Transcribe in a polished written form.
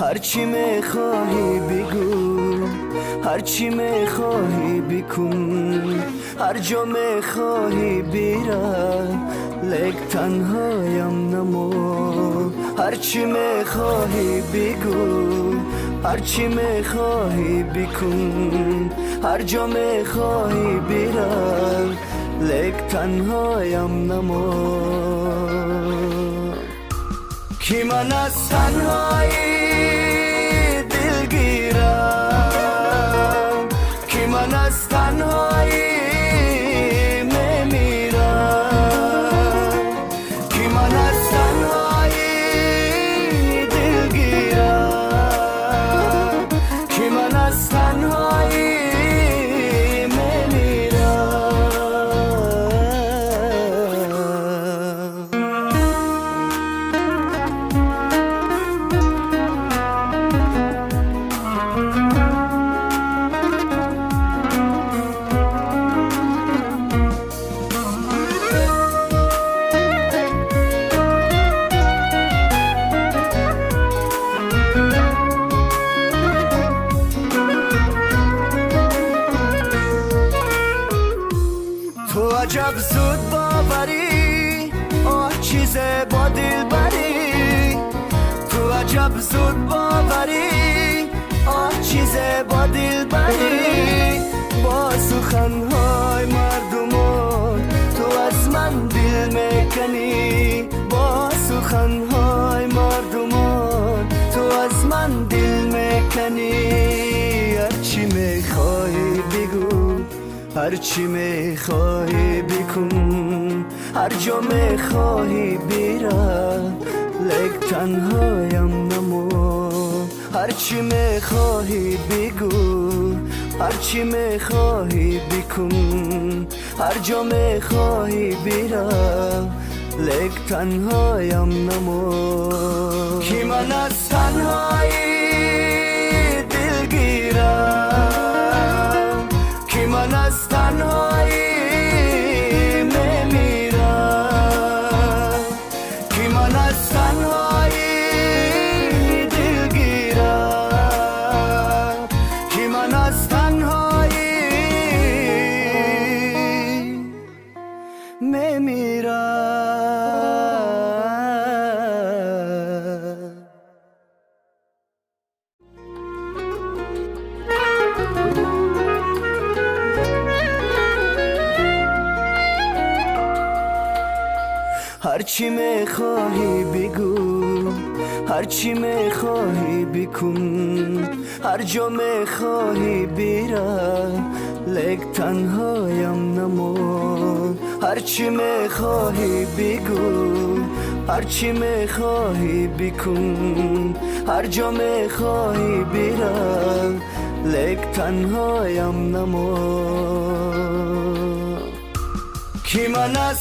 هرچی میخواهی بگو، هرچی میخواهی بکن، هر جا میخواهی بیرم، لیک تنهایم نمو. هرچی میخواهی بگو، هرچی میخواهی بکن، هر جا میخواهی بیرم، لیک تنهایم نمو. کی من از تنهایی دلگیرم، کی من از تنهایی میمیرم، کی من از تنهایی دلگیرم، کی من از تنهایی تو عجب زود باوری، آه چیز با دل بری. تو عجب زود باوری، آه چیز با دل بری. با سخنهای مردمان تو از من دل میکنی، با سخنهای مردمان تو از من دل میکنی. هرچی میخوای بگو، هرچی میخواهی بکن، هر جا میخواهی بیرم، لیک تنهایم نمو. هرچی میخواهی بگو، هرچی میخواهی بکن، هر جا میخواهی بیرم، لیک تنهایم نمو. کی من از تنهایی دلگیرم، کی من از تنهایی میمیرم، کی من از تنهایی دلگیرم، کی من از تنهایی میمیرم. هرچی میخواهی بگو، هرچی میخواهی بکن، هر جا میخواهی بیرم، لیک تنهایم نمو. هرچی میخواهی بگو، هرچی میخواهی بکن، هر جا میخواهی بیرم، لیک تنهایم نمو. کی من از